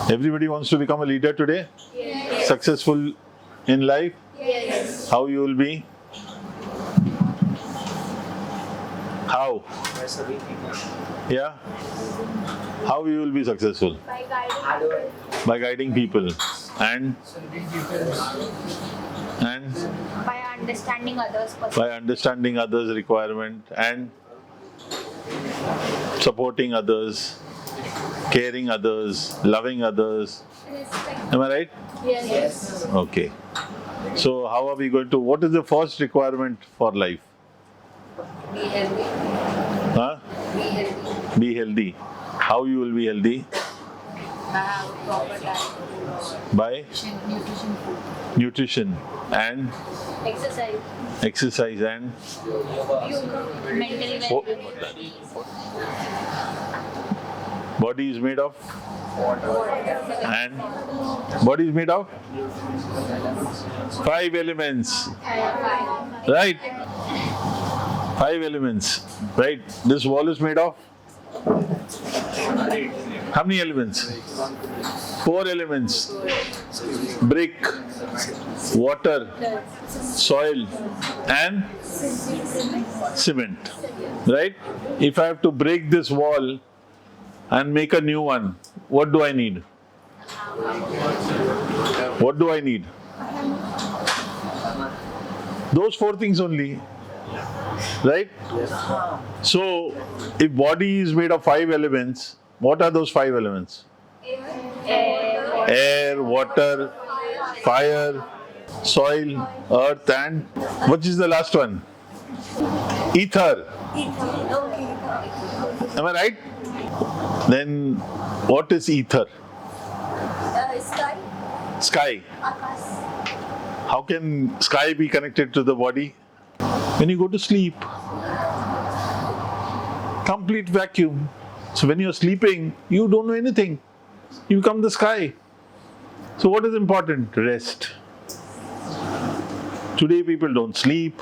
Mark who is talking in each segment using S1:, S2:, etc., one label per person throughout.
S1: Everybody wants to become a leader today?
S2: Yes.
S1: Successful in life?
S2: Yes.
S1: How you will be? How?
S3: By serving people.
S1: Yeah? How you will be successful?
S2: By guiding
S3: Hard work.
S1: By guiding people and
S3: Serving people.
S2: by understanding others'
S1: by
S2: perspective.
S1: understanding others' requirement and supporting others, caring others, loving others.
S2: Respect.
S1: Am I right?
S2: Yes.
S1: Okay. So how are we going to, what is the first requirement for life?
S2: Be healthy.
S1: Huh?
S2: Be healthy.
S1: Be healthy. How you will be healthy?
S2: Have proper diet.
S1: By
S2: Nutrition food.
S1: nutrition and
S2: Exercise.
S1: exercise and
S2: Yoga. Mental
S1: Oh.
S2: well-being.
S1: body is made of and body is made of 5 elements. Right? 5 elements. Right? This wall is made of how many elements? 4 elements. Brick, water, soil and cement. Right? If I have to break this wall and make a new one, what do I need? What do I need? Those 4 things only. Right? So, if body is made of 5 elements, what are those 5 elements? Air, water, fire, soil, earth and which is the last one? Ether. Am I right? Then what is ether?
S2: Sky.
S1: Sky.
S2: Akas.
S1: How can sky be connected to the body? When you go to sleep, complete vacuum. So when you're sleeping, you don't know anything. You become the sky. So what is important? Rest. Today people don't sleep.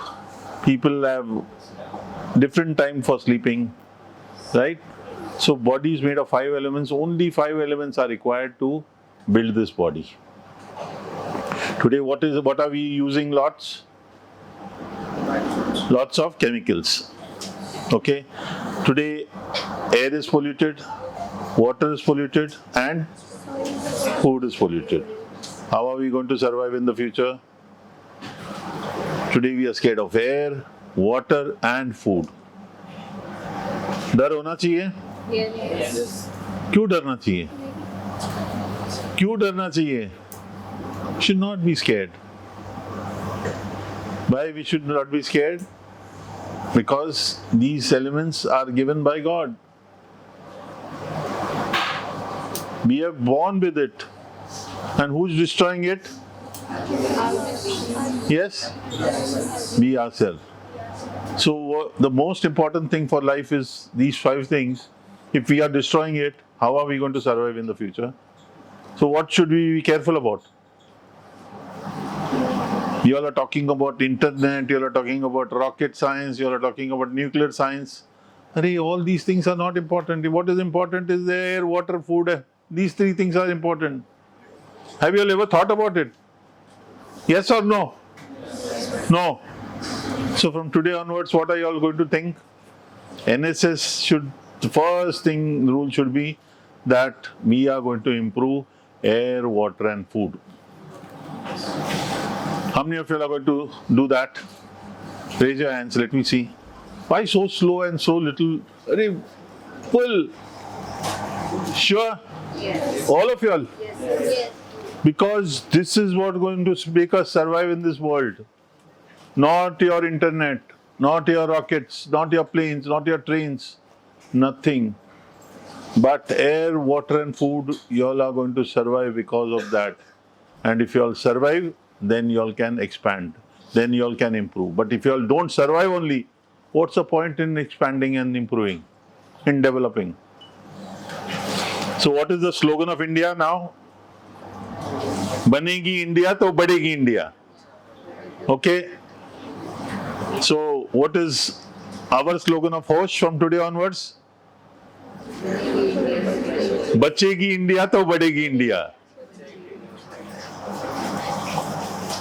S1: People have different time for sleeping. Right? So body is made of 5 elements. Only 5 elements are required to build this body. Today what are we using lots? Lots of chemicals. Okay? Today air is polluted, water is polluted and food is polluted. How are we going to survive in the future? Today we are scared of air, water and food. डर होना चाहिए?
S2: Yes.
S1: क्यों डरना चाहिए? क्यों डरना चाहिए? Should not be scared. Why we should not be scared? Because these elements are given by God. We are born with it. And who's destroying it? Yes? We ourselves. So the most important thing for life is these 5 things. If we are destroying it, how are we going to survive in the future? So what should we be careful about? You all are talking about internet, you all are talking about rocket science, you all are talking about nuclear science. All these things are not important. What is important is the air, water, food. These 3 things are important. Have you all ever thought about it? Yes or no? No. So from today onwards, what are you all going to think? NSS should, the first thing, rule should be that we are going to improve air, water and food. How many of you are going to do that? Raise your hands, let me see. Why so slow and so little? Full. Sure?
S2: Yes.
S1: All of you all?
S2: Yes.
S1: Because this is what is going to make us survive in this world. Not your internet, not your rockets, not your planes, not your trains, nothing. But air, water and food, you all are going to survive because of that. And if you all survive, then you all can expand. Then you all can improve. But if you all don't survive only, what's the point in expanding and improving, in developing? So what is the slogan of India now? Banegi India, to badegi India. Okay? So what is our slogan of Hosh from today onwards? बचेगी India तो बढ़ेगी India.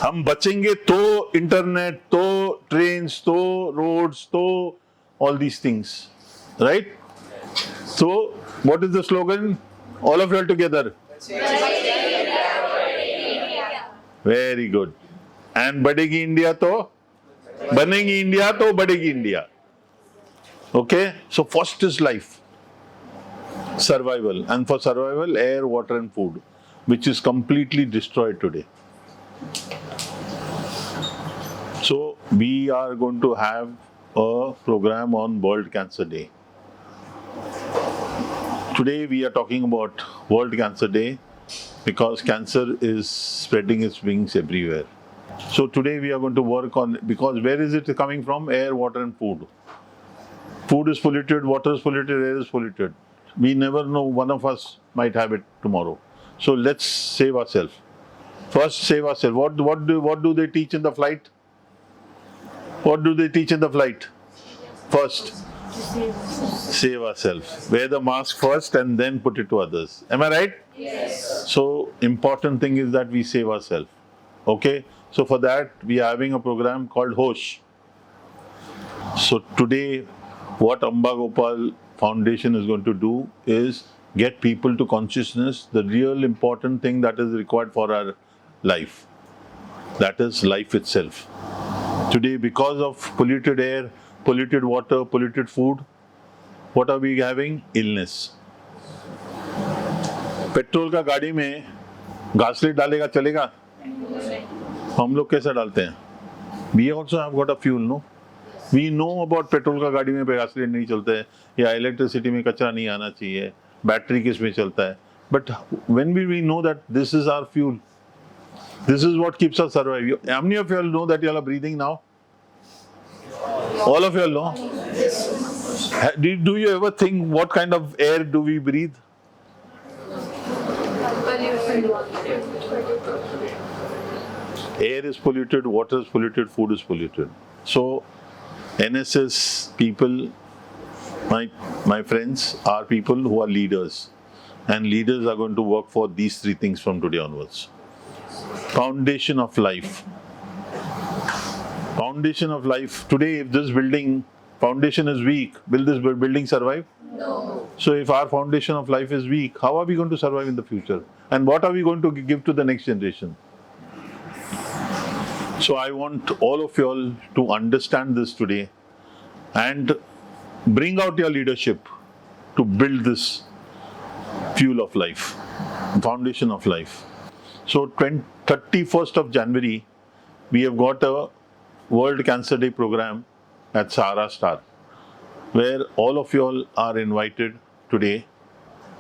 S1: हम बचेंगे तो internet, तो trains, तो roads, तो all these things, right? So what is the slogan? All of you all together. Very good. And बढ़ेगी इंडिया तो बनेगी इंडिया तो बढ़ेगी India. Okay, so first is life, survival, and for survival, air, water, and food, which is completely destroyed today. So we are going to have a program on World Cancer Day. Today we are talking about World Cancer Day because cancer is spreading its wings everywhere. So today we are going to work on, because where is it coming from? Air, water, and food. Food is polluted, water is polluted, air is polluted. We never know, one of us might have it tomorrow. So let's save ourselves. First, save ourselves. What do they teach in the flight? What do they teach in the flight? First, save ourselves. Wear the mask first and then put it to others. Am I right?
S2: Yes.
S1: So, important thing is that we save ourselves. Okay? So, for that, we are having a program called Hosh. So, today, what Amba Gopal Foundation is going to do is get people to consciousness, the real important thing that is required for our life. That is life itself. Today, because of polluted air, polluted water, polluted food, what are we having? Illness. Petrol का गाड़ी में घासलेट डालेगा चलेगा? हम लोग कैसे डालते हैं? We also have got a fuel, no? We know about petrol का गाड़ी में घासलेट नहीं चलता है, या इलेक्ट्रिसिटी में कचरा नहीं आना चाहिए, बैटरी किस में चलता है. But when we know that this is our fuel, this is what keeps us alive. How many of you all know that you all are breathing now? All of you all know? Do you ever think what kind of air do we breathe? Air is polluted, water is polluted, food is polluted. So, NSS people, my friends, are people who are leaders. And leaders are going to work for these three things from today onwards. Foundation of life. Foundation of life. Today, if this building foundation is weak, will this building survive?
S2: No.
S1: So if our foundation of life is weak, how are we going to survive in the future? And what are we going to give to the next generation? So I want all of you all to understand this today and bring out your leadership to build this fuel of life, foundation of life. So 31st of January, we have got a World Cancer Day program at Sahara Star, where all of you all are invited today,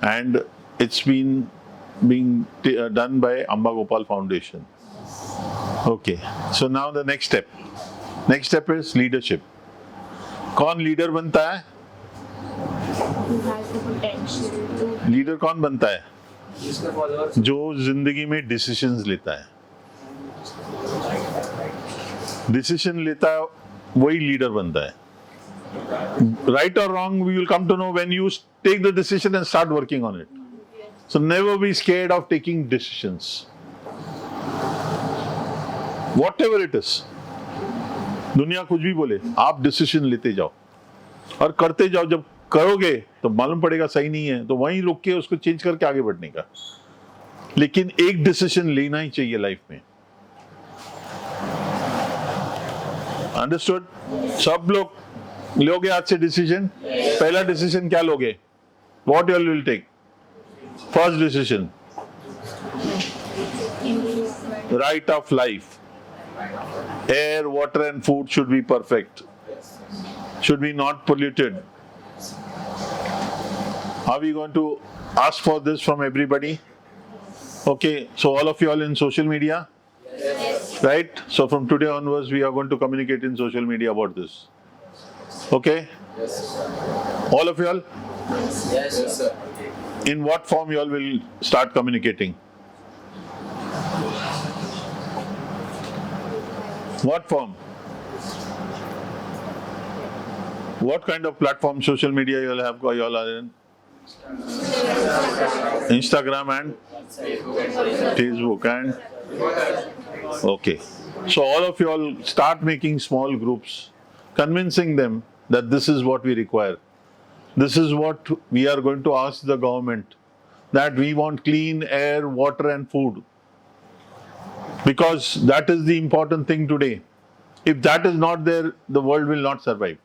S1: and it's being done by Amba Gopal Foundation. Okay, so now the next step. Next step is leadership. कौन leader बनता है?
S2: Who has the potential to
S1: leader कौन बनता है?
S3: जिसके followers
S1: जो जिंदगी में डिसीजंस लेता है. डिसीजन लेता है वही लीडर बनता है. Right or wrong, we will come to know when you take the decision and start working on it. So never be scared of taking decisions. Whatever it is. दुनिया कुछ भी बोले, आप डिसीजन लेते जाओ और करते जाओ. जब करोगे तो मालूम पड़ेगा सही नहीं है, तो वहीं रुक के उसको चेंज करके आगे बढ़ने का. लेकिन एक डिसीजन लेना ही चाहिए लाइफ में. अंडरस्टूड? सब लोग लोगे आज से डिसीजन. पहला डिसीजन क्या लोगे? What you will take? First decision, right of life. Air, water and food should be perfect. Should be not polluted. Are we going to ask for this from everybody? Okay, so all of you all in social media?
S2: yes.
S1: Right? So from today onwards, we are going to communicate in social media about this. Okay? All of you all?
S3: yes sir.
S1: In what form you all will start communicating? What form? What kind of platform, social media you all have? You all are in? Instagram and Facebook and okay. So all of you all start making small groups, convincing them that this is what we require. This is what we are going to ask the government, that we want clean air, water and food. Because that is the important thing today. If that is not there, the world will not survive.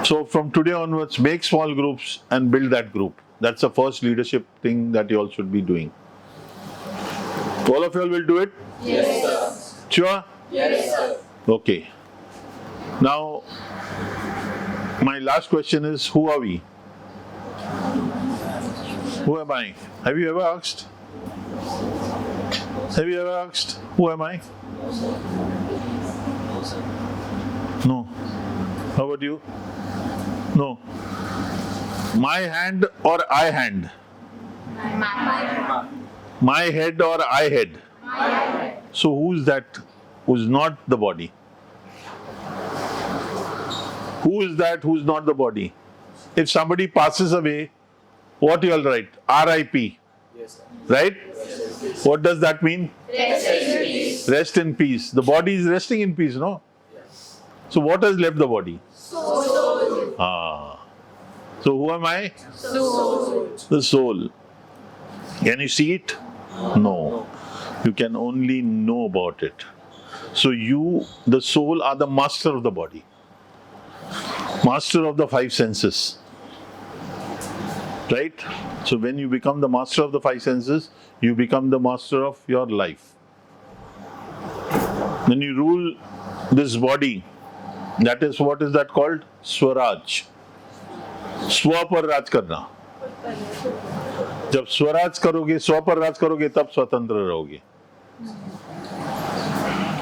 S1: So from today onwards, make small groups and build that group. That's the first leadership thing that you all should be doing. All of you all will do it?
S3: Yes, sir.
S1: Sure?
S3: Yes, sir.
S1: Okay. Now, my last question is, who are we? Who am I? Have you ever asked? Have you ever asked, who am I? No. How about you? No. My hand or I hand? My head or I head? So who's that who's not the body? Who is that who's not the body? If somebody passes away, what you all write? R.I.P.
S3: Yes, sir.
S1: Right? What does that mean?
S2: Rest in peace.
S1: Rest in peace. The body is resting in peace, no? So what has left the body?
S2: Soul.
S1: Ah. So who am I?
S2: Soul.
S1: The soul. Can you see it? No. You can only know about it. So you, the soul, are the master of the body. Master of the five senses. Right? So when you become the master of the five senses, you become the master of your life. When you rule this body, that is, what is that called? Swaraj. स्व पर राज करना. जब स्वराज करोगे, स्व पर राज करोगे, तब स्वतंत्र रहोगे.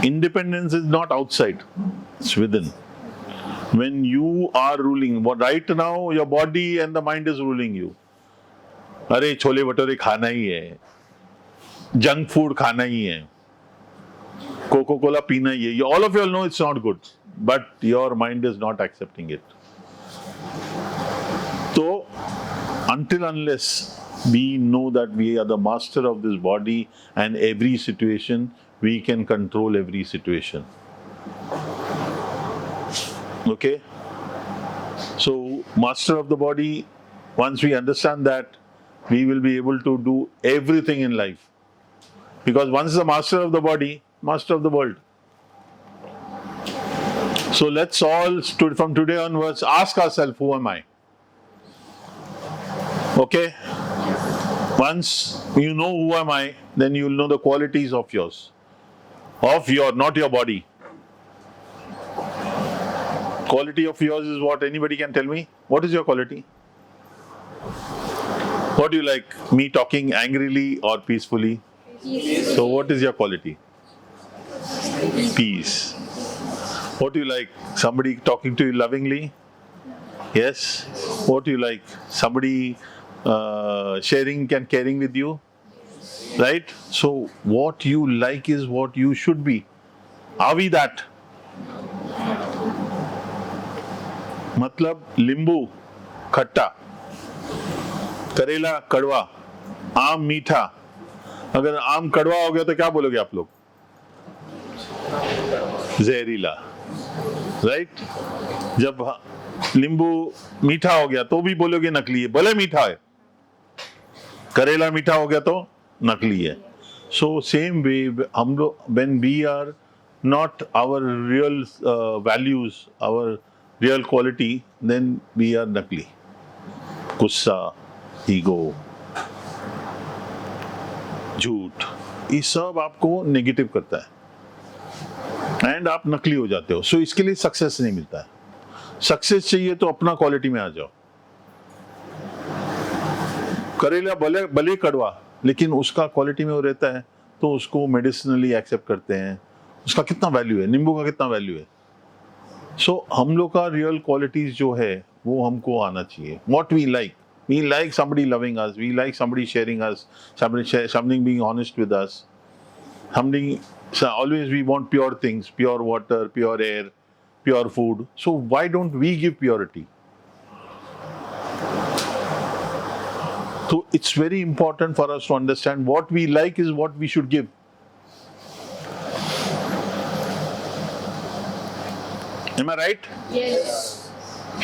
S1: Independence is not outside, it's within. When you are ruling, right now your body and the mind is ruling you. अरे छोले भटूरे खाना ही है, जंक फूड खाना ही है, कोको कोला पीना ही है. All of you all know it's not good, but your mind is not accepting it. So, until unless we know that we are the master of this body and every situation, we can control every situation. Okay? So, master of the body, once we understand that, we will be able to do everything in life. Because once the master of the body, master of the world. So let's all, from today onwards, ask ourselves, who am I? Okay? Once you know who am I, then you will know the qualities of yours. Not your body. Quality of yours is what? Anybody can tell me? What is your quality? What do you like? Me talking angrily or peacefully?
S2: Peace.
S1: So what is your quality? Peace. What do you like? Somebody talking to you lovingly? Yes. What do you like? Somebody sharing and caring with you? Right? So what you like is what you should be. Are we that? मतलब नींबू खट्टा, करेला कड़वा, आम मीठा. अगर आम कड़वा हो गया तो क्या बोलोगे आप लोग? जहरीला. राइट? जब नींबू मीठा हो गया तो भी बोलोगे नकली है, भले मीठा है. करेला मीठा हो गया तो नकली है. So same way, हम लोग, when we are not our real values, our real quality, then we are नकली. गुस्सा, ईगो, झूठ, ये सब आपको नेगेटिव करता है एंड आप नकली हो जाते हो. सो इसके लिए सक्सेस नहीं मिलता है. सक्सेस चाहिए तो अपना क्वालिटी में आ जाओ. करेला भले कड़वा, लेकिन उसका क्वालिटी में वो रहता है तो उसको मेडिसिनली एक्सेप्ट करते हैं. उसका कितना वैल्यू है, नींबू का कितना वैल्यू है. सो हम लोग का रियल क्वालिटीज जो है वो हमको आना चाहिए. What we like. We like somebody loving us. We like somebody sharing us. Somebody being honest with us. Always we want pure things, pure water, pure air, pure food. So why don't we give purity? So it's very important for us to understand what we like is what we should give. Am I right?
S2: Yes.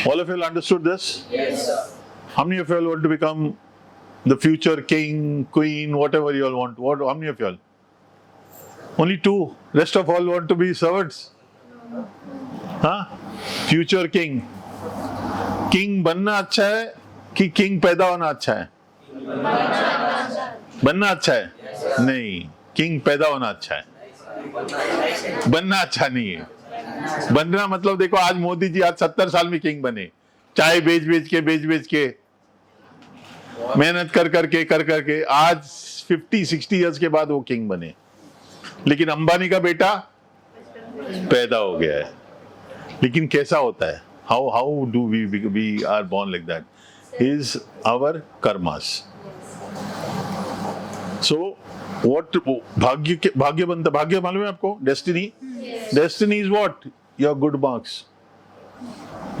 S1: All of you all understood this?
S3: Yes, sir.
S1: How many of you all want to become the future king, queen, whatever you all want? How many of you all? Only 2. Rest of all want to be servants. Huh? Future king. King बनना अच्छा है कि king पैदा होना अच्छा है? बनना अच्छा है? नहीं. King पैदा होना अच्छा है. बनना अच्छा नहीं है. बनना मतलब देखो आज मोदी जी आज 70 साल में किंग बने. चाय बेच के मेहनत कर करके आज 50-60 इयर्स के बाद वो किंग बने. लेकिन अंबानी का बेटा पैदा हो गया है. लेकिन कैसा होता है? How do we are born like that? Is our karmas. So what भाग्य बनता, भाग्य मालूम है आपको? Destiny. Destiny is what? Your good marks.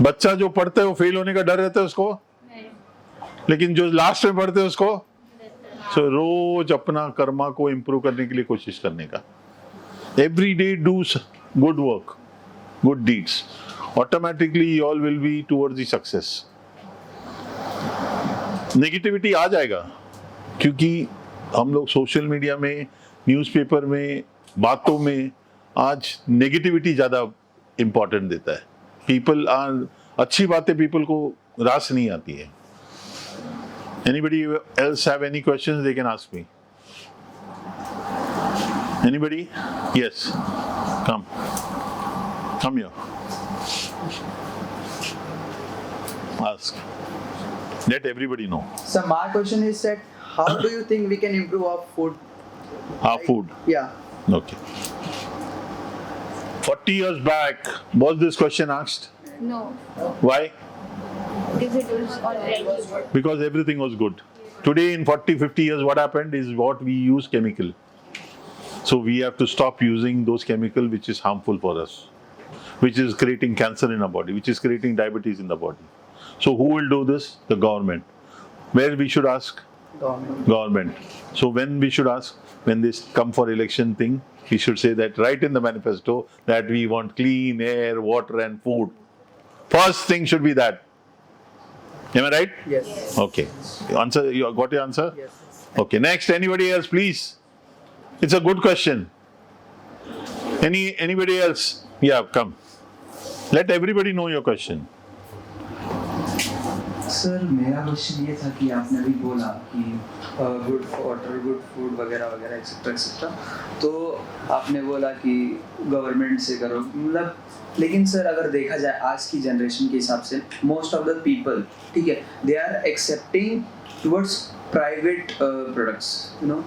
S1: बच्चा जो पढ़ता है वो फेल होने का डर रहता है उसको, लेकिन जो लास्ट में पढ़ते हैं उसको रोज अपना कर्मा को इम्प्रूव करने के लिए कोशिश करने का. Every day do good work, good deeds, automatically you all will be towards the success. Negativity आ जाएगा क्योंकि हम लोग सोशल मीडिया में, न्यूज़पेपर में, बातों में आज नेगेटिविटी ज़्यादा इम्पोर्टेंट देता है. पीपल आर, अच्छी बातें पीपल को रास नहीं आती है. Anybody else have any questions? They can ask me. Anybody? Yes. Come here. Ask. Let everybody know.
S4: So my question is that how do you think we can improve our food?
S1: Our food.
S4: Yeah.
S1: Okay. 40 years back, was this question asked?
S2: No.
S1: Why?
S2: Because it was already.
S1: Because everything was good. Today in 40-50 years what happened is what we use chemical. So we have to stop using those chemical which is harmful for us, which is creating cancer in our body, which is creating diabetes in the body. So who will do this? The government. Where we should ask? Government. So when we should ask? When they come for election thing, we should say that right in the manifesto that we want clean air, water and food. First thing should be that. Am I right?
S4: Yes.
S1: Okay. Answer. You got your answer?
S4: Yes.
S1: Okay. Next, anybody else, please? It's a good question. Anybody else? Yeah, come. Let everybody know your question.
S5: Sir मेरा question ये था कि आपने अभी बोला कि good water, good food वगैरह वगैरह एक्सेट्रा एक्सेट्रा, तो आपने बोला कि गवर्नमेंट से करो, मतलब लेकिन सर अगर देखा जाए आज की जनरेशन के हिसाब से मोस्ट ऑफ द पीपल, ठीक है, they are accepting towards private products, you know,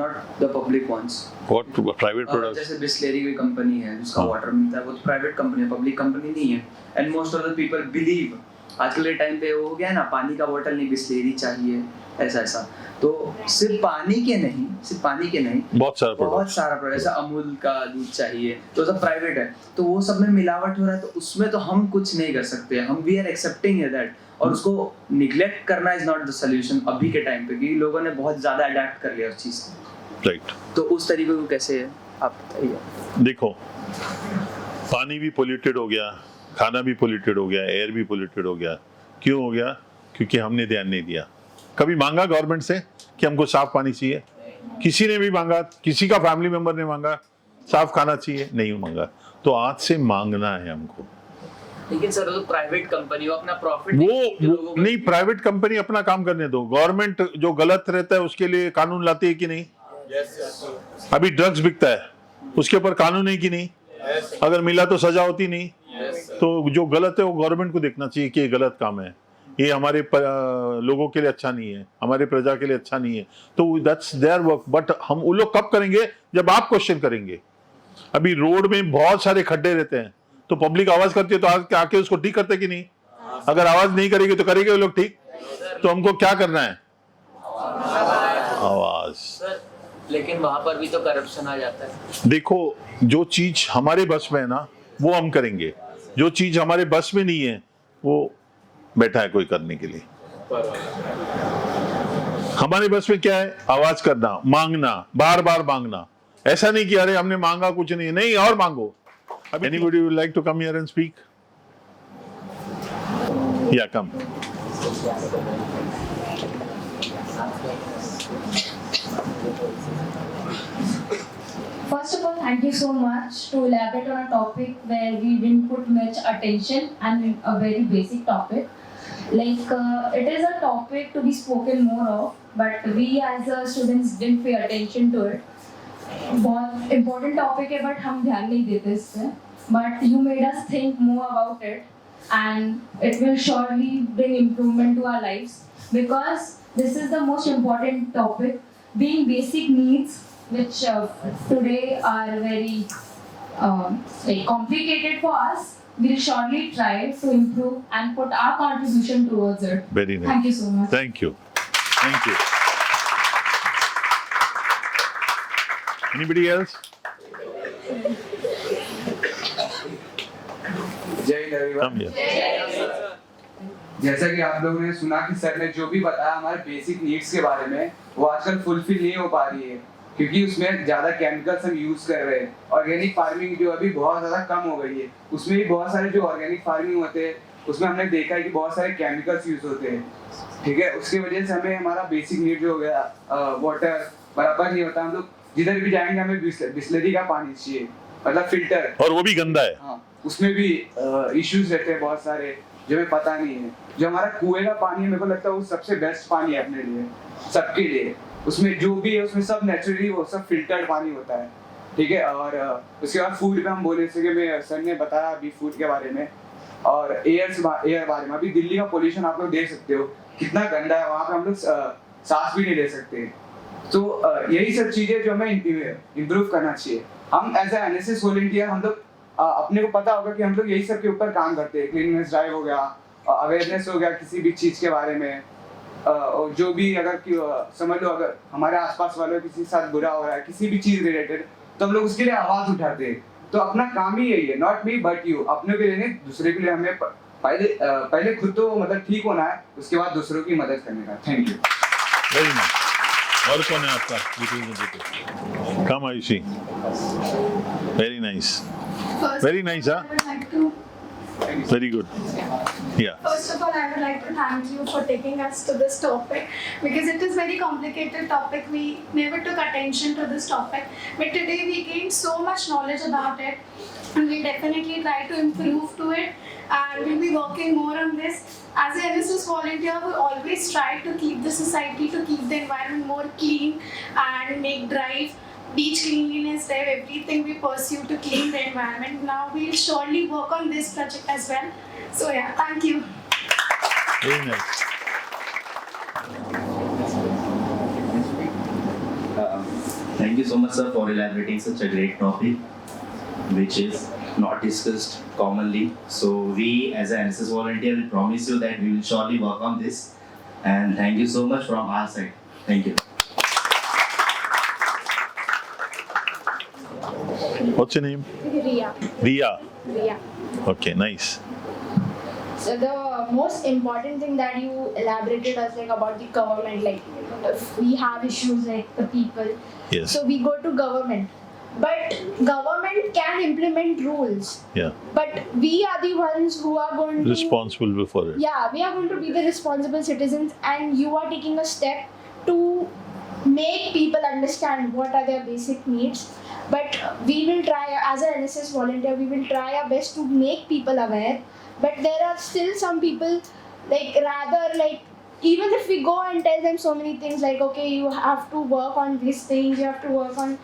S5: not the public ones.
S1: What private products?
S5: जैसे बिस्लेरी कोई कंपनी है जिसका वाटर मिलता है, वो तो प्राइवेट कंपनी है, पब्लिक कंपनी नहीं है. And most of the people believe, आजकल के टाइम पे वो हो गया ना, पानी का बोतल नहीं बिस्लेरी चाहिए, ऐसा. तो सिर्फ पानी के नहीं
S1: बहुत सारा
S5: प्रोडक्ट, जैसे अमूल का दूध चाहिए, तो सब प्राइवेट है, तो वो सब में मिलावट हो रहा है, तो उसमें तो हम कुछ नहीं कर सकते. हम वी आर एक्सेप्टिंग दैट, और उसको निग्लेक्ट करना इज नॉट द सोल्यूशन अभी के टाइम पे, क्योंकि लोगों ने बहुत ज्यादा अडैप्ट कर लिया उस चीज को.
S1: राइट.
S5: तो उस तरीके को कैसे आप बताइए.
S1: देखो, पानी भी पोल्यूटेड हो गया, खाना भी पोल्यूटेड हो गया, एयर भी पोल्यूटेड हो गया. क्यों हो गया? क्योंकि हमने ध्यान नहीं दिया. कभी मांगा गवर्नमेंट से कि हमको साफ पानी चाहिए? किसी ने भी मांगा? किसी का फैमिली मेंबर ने मांगा साफ खाना चाहिए? नहीं मांगा. तो आज से मांगना है हमको.
S3: लेकिन सर वो प्राइवेट कंपनी, वो अपना प्रॉफिट
S1: वो नहीं, प्राइवेट कंपनी अपना काम करने दो. गवर्नमेंट जो गलत रहता है उसके लिए कानून लाती है कि नहीं? अभी ड्रग्स बिकता है, उसके ऊपर कानून है कि नहीं? अगर मिला तो सजा होती नहीं? तो जो गलत है वो गवर्नमेंट को देखना चाहिए कि ये गलत काम है, ये हमारे लोगों के लिए अच्छा नहीं है, हमारे प्रजा के लिए अच्छा नहीं है. तो दैट्स देयर वर्क. बट हम वो लोग कब करेंगे? जब आप क्वेश्चन करेंगे. अभी रोड में बहुत सारे खड्डे रहते हैं, तो पब्लिक आवाज करती है, तो आके उसको ठीक करते कि नहीं? अगर आवाज नहीं करेगी तो करेंगे वो लोग ठीक? तो हमको क्या करना है? आवाज.
S3: सर लेकिन वहां पर भी तो करप्शन आ जाता है.
S1: देखो, जो चीज हमारे बस में है ना वो हम करेंगे, जो चीज हमारे बस में नहीं है वो बैठा है कोई करने के लिए. हमारे बस में क्या है? आवाज करना, मांगना, बार बार मांगना। ऐसा नहीं कि अरे हमने मांगा कुछ नहीं, नहीं और मांगो। Anybody would like to come here and speak? Yeah, come.
S2: First of all, thank you so much to elaborate on a topic where we didn't put much attention and a very basic topic. It is a topic to be spoken more of, but we as students didn't pay attention to it. बहुत important topic है but हम ध्यान नहीं देते इस पे. But you made us think more about it, and it will surely bring improvement to our lives because this is the most important topic, being basic needs, which today are very complicated for us. We'll surely try to improve and put our contribution towards it.
S1: Very nice.
S2: Thank you so much.
S1: Thank you. Thank you. Anybody else?
S6: जय Hind everyone.
S1: Come here.
S6: जैसा कि आप लोगों ने सुना कि sir ने जो भी बताया हमारे बेसिक नीड्स के बारे में, वो आजकल फुलफिल नहीं हो पा रही है क्योंकि उसमें ज्यादा केमिकल्स हम यूज कर रहे हैं। ऑर्गेनिक फार्मिंग जो अभी बहुत ज्यादा कम हो गई है, उसमें भी बहुत सारे जो ऑर्गेनिक फार्मिंग होते हैं उसमें हमने देखा है कि बहुत सारे केमिकल्स यूज होते हैं। ठीक है, उसकी वजह से हमें हमारा बेसिक नीड जो हो गया वाटर बराबर नहीं होता। हम लोग जिधर भी जाएंगे हमें बिस्लरी का पानी चाहिए, मतलब फिल्टर,
S1: और वो भी गंदा है।
S6: हाँ, उसमें भी इश्यूज रहते हैं बहुत सारे जो हमें पता नहीं है। जो हमारा कुएं का पानी है, मेरे को लगता है वो सबसे बेस्ट पानी है अपने लिए, सबके लिए। उसमें जो भी है उसमें सब नेचुरली वो सब फिल्टर्ड पानी होता है। ठीक है, और उसके बाद फूड पे हम बोले जैसे कि मैं सर ने बताया अभी फूड के बारे में और एयर बारे में। अभी दिल्ली का पोल्यूशन आप लोग देख सकते हो कितना गंदा है, वहाँ पे हम लोग सांस भी नहीं ले सकते। तो यही सब चीजें जो हमें इम्प्रूव करना चाहिए। हम एज ए एनएसएस वॉलंटियर हम लोग अपने को पता होगा कि हम लोग यही सब के ऊपर काम करते हैं। क्लीननेस ड्राइव हो गया, अवेयरनेस हो गया किसी भी चीज के बारे में, और जो भी अगर समझ लो अगर हमारे आसपास वालों किसी के साथ बुरा हो रहा है किसी भी चीज रिलेटेड, तो हम लोग उसके लिए आवाज उठाते हैं। तो अपना काम ही यही है, नॉट मी बट यू। अपने के लिए नहीं, दूसरे के लिए हमें पहले खुद तो मतलब ठीक होना है, उसके बाद दूसरों की मदद करने का। Thank you.
S1: Very nice. और कौन है आपका? Come Ayushi. Very nice. Very nice, huh?
S7: I would like to,
S1: Very good. Yeah.
S7: first of all, I would like to thank you for taking us to this topic because it is very complicated topic. We never took attention to this topic, but today we gained so much knowledge about it, and we definitely try to improve to it, and we'll be working more on this. As a NSS volunteer, we always try to keep the society, to keep the environment more clean and make drive. Beach cleanliness drive, everything we pursue to clean the environment. Now we'll surely work on this project as well. So yeah, thank you.
S1: Very nice.
S8: Thank you so much, sir, for elaborating such a great topic, which is not discussed commonly. So we, as an NSS volunteer, will promise you that we will surely work on this. And thank you so much from our side. Thank you.
S1: What's your name?
S2: Riya.
S1: Riya.
S2: Riya.
S1: Okay, nice.
S2: So the most important thing that you elaborated was about the government, if we have issues like the people.
S1: Yes.
S2: So we go to government, but government can implement rules.
S1: Yeah.
S2: But we are the ones who are going to
S1: Responsible for it.
S2: Yeah, we are going to be the responsible citizens, and you are taking a step to make people understand what are their basic needs. But we will try, as an NSS volunteer, we will try our best to make people aware. But there are still some people, even if we go and tell them so many things okay, you have to work on these things, you have to work on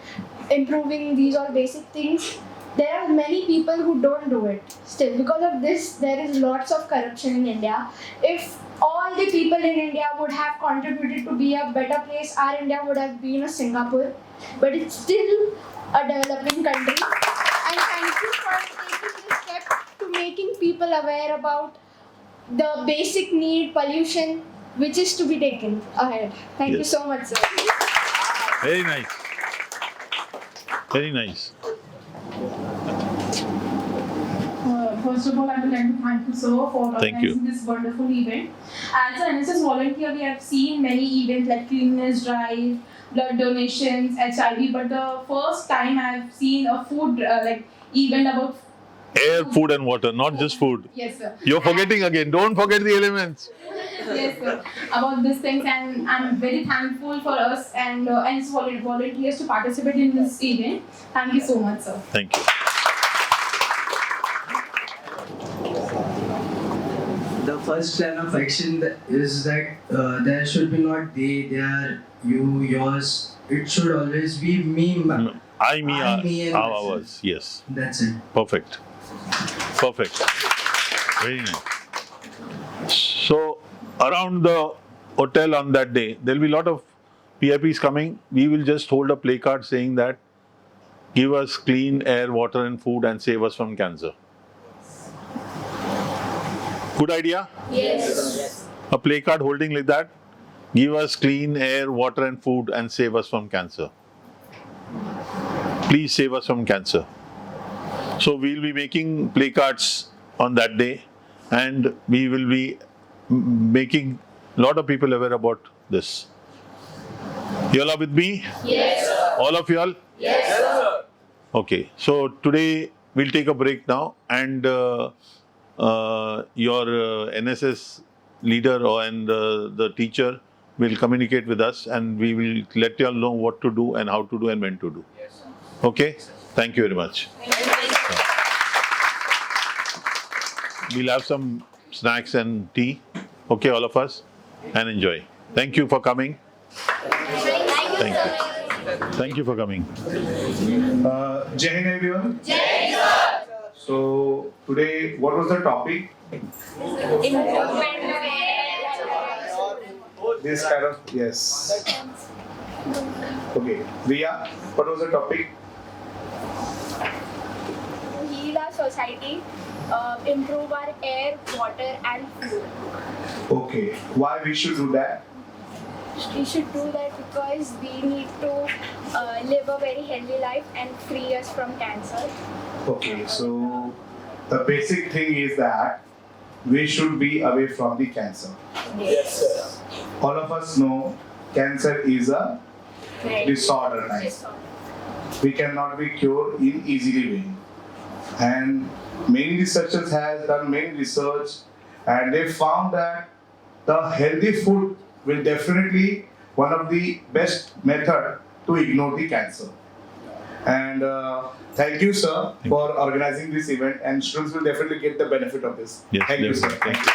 S2: improving these all basic things, there are many people who don't do it still. Because of this, there is lots of corruption in India. If all the people in India would have contributed to be a better place, our India would have been a Singapore. But it's still a developing country. And thank you for taking this step to making people aware about the basic need, pollution, which is to be taken ahead. Thank you
S1: Yes.
S2: so much, sir.
S1: Very nice. Very nice.
S9: first of all, I would like to thank you, sir, for
S1: Thank you.
S9: organizing this wonderful event. As an NSS volunteer, we have seen many events like cleanliness drive, blood donations, HIV, but the first time I have seen a food event about
S1: Air, food, and water, not just food.
S9: yes, sir.
S1: You're forgetting again. Don't forget the elements.
S9: Yes, sir. About these things, and I'm very thankful for us and NSS volunteers to participate in this event. Thank you so much, sir.
S1: Thank you.
S10: The first plan of action is that there should be not they are, you, yours. It should always be me,
S1: I, me,
S10: and myself.
S1: ours. Yes.
S10: That's it.
S1: Perfect. Perfect. Very nice. So, around the hotel on that day, there will be a lot of PIPs coming. We will just hold a placard saying that give us clean air, water, and food and save us from cancer. Good idea?
S2: Yes.
S1: A placard holding like that. Give us clean air, water, and food and save us from cancer. Please save us from cancer. So we'll be making placards on that day, and we will be making a lot of people aware about this. You all are with me?
S2: Yes, sir.
S1: All of you all?
S2: Yes, sir.
S1: Okay. So today we'll take a break now, and your NSS leader and the teacher will communicate with us, and we will let you all know what to do and how to do and when to do. Okay? Thank you very much. We'll have some snacks and tea. Okay, all of us, and enjoy. Thank you for coming. Thank you. Thank you for coming.
S11: Jai Hind everyone. Jai Hind, sir. So today, what was the topic? This kind of, yes. Okay, Riya, what was the topic?
S12: Heal our society, improve our air, water and food.
S11: Okay, why we should do that?
S12: We should do that because we need to live a very healthy life and free us from cancer.
S11: Okay, so the basic thing is that we should be away from the cancer.
S12: Yes, sir.
S11: All of us know cancer is a disorder type. We cannot be cured in easily way. And many researchers have done many research, and they found that the healthy food will definitely one of the best method to ignore the cancer. And thank you, sir, for organizing this event, and students will definitely get the benefit of this.
S1: Yes,
S11: thank you, sir.
S1: definitely. Thank you.